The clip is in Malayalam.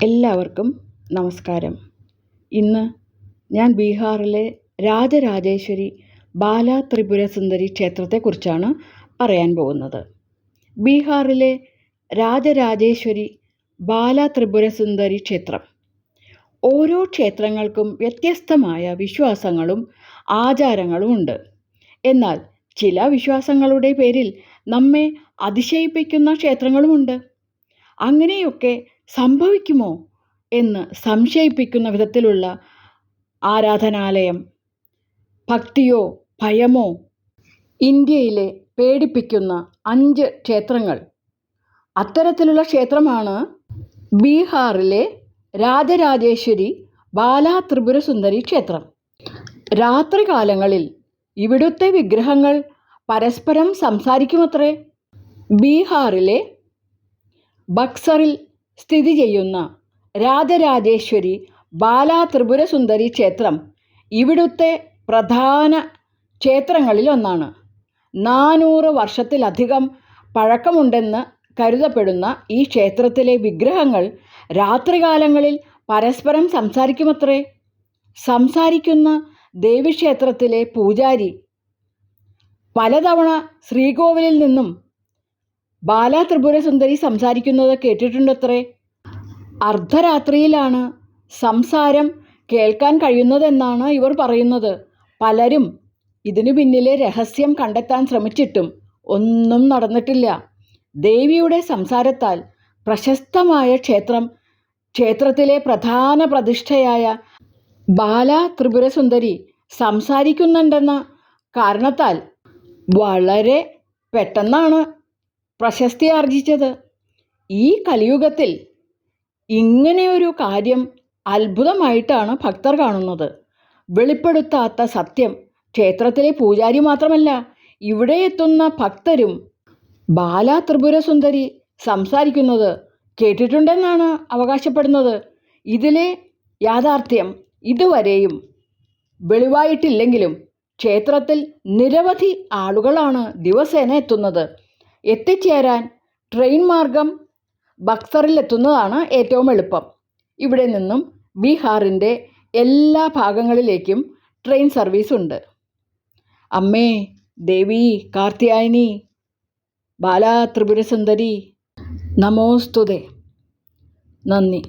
എല്ലാവർക്കും നമസ്കാരം. ഇന്ന് ഞാൻ ബീഹാറിലെ രാജരാജേശ്വരി ബാല ത്രിപുര സുന്ദരി ക്ഷേത്രത്തെക്കുറിച്ചാണ് പറയാൻ പോകുന്നത്. ബീഹാറിലെ രാജരാജേശ്വരി ബാല ത്രിപുര സുന്ദരി ക്ഷേത്രം. ഓരോ ക്ഷേത്രങ്ങൾക്കും വ്യത്യസ്തമായ വിശ്വാസങ്ങളും ആചാരങ്ങളും ഉണ്ട്. എന്നാൽ ചില വിശ്വാസങ്ങളുടെ പേരിൽ നമ്മെ അതിശയിപ്പിക്കുന്ന ക്ഷേത്രങ്ങളുമുണ്ട്. അങ്ങനെയൊക്കെ സംഭവിക്കുമോ എന്ന് സംശയിപ്പിക്കുന്ന വിധത്തിലുള്ള ആരാധനാലയം, ഭക്തിയോ ഭയമോ, ഇന്ത്യയിലെ പേടിപ്പിക്കുന്ന 5 ക്ഷേത്രങ്ങൾ. അത്തരത്തിലുള്ള ക്ഷേത്രമാണ് ബീഹാറിലെ രാജരാജേശ്വരി ബാല ത്രിപുര സുന്ദരി ക്ഷേത്രം. രാത്രികാലങ്ങളിൽ ഇവിടുത്തെ വിഗ്രഹങ്ങൾ പരസ്പരം സംസാരിക്കുമത്രേ. ബീഹാറിലെ ബക്സറിൽ സ്ഥിതി ചെയ്യുന്ന രാജരാജേശ്വരി ബാല ത്രിപുര സുന്ദരി ക്ഷേത്രം ഇവിടുത്തെ പ്രധാന ക്ഷേത്രങ്ങളിൽ ഒന്നാണ്. 400 വർഷത്തിലധികം പഴക്കമുണ്ടെന്ന് കരുതപ്പെടുന്ന ഈ ക്ഷേത്രത്തിലെ വിഗ്രഹങ്ങൾ രാത്രികാലങ്ങളിൽ പരസ്പരം സംസാരിക്കുമത്രേ. സംസാരിക്കുന്ന ദേവീക്ഷേത്രത്തിലെ പൂജാരി പലതവണ ശ്രീകോവിലിൽ നിന്നും ബാല ത്രിപുര സുന്ദരി സംസാരിക്കുന്നത് കേട്ടിട്ടുണ്ടത്രേ. അർദ്ധരാത്രിയിലാണ് സംസാരം കേൾക്കാൻ കഴിയുന്നതെന്നാണ് ഇവർ പറയുന്നത്. പലരും ഇതിനു പിന്നിലെ രഹസ്യം കണ്ടെത്താൻ ശ്രമിച്ചിട്ടും ഒന്നും നടന്നിട്ടില്ല. ദേവിയുടെ സംസാരത്താൽ പ്രശസ്തമായ ക്ഷേത്രത്തിലെ പ്രധാന പ്രതിഷ്ഠയായ ബാല ത്രിപുര സുന്ദരി സംസാരിക്കുന്നുണ്ടെന്ന കാരണത്താൽ വളരെ പെട്ടെന്നാണ് പ്രശസ്തി ആർജിച്ചത്. ഈ കലിയുഗത്തിൽ ഇങ്ങനെയൊരു കാര്യം അത്ഭുതമായിട്ടാണ് ഭക്തർ കാണുന്നത്. വെളിപ്പെടുത്താത്ത സത്യം ക്ഷേത്രത്തിലെ പൂജാരി മാത്രമല്ല, ഇവിടെ എത്തുന്ന ഭക്തരും ബാല ത്രിപുര സുന്ദരി സംസാരിക്കുന്നത് കേട്ടിട്ടുണ്ടെന്നാണ് അവകാശപ്പെടുന്നത്. ഇതിലെ യാഥാർത്ഥ്യം ഇതുവരെയും വെളിവായിട്ടില്ലെങ്കിലും ക്ഷേത്രത്തിൽ നിരവധി ആളുകളാണ് ദിവസേന എത്തുന്നത്. എത്തിച്ചേരാൻ ട്രെയിൻ മാർഗം ബക്സറിലെത്തുന്നതാണ് ഏറ്റവും എളുപ്പം. ഇവിടെ നിന്നും ബീഹാറിൻ്റെ എല്ലാ ഭാഗങ്ങളിലേക്കും ട്രെയിൻ സർവീസ് ഉണ്ട്. അമ്മേ ദേവി കാർത്യായനി ബാല ത്രിപുര സുന്ദരി നമോസ്തുതേ. നന്ദി.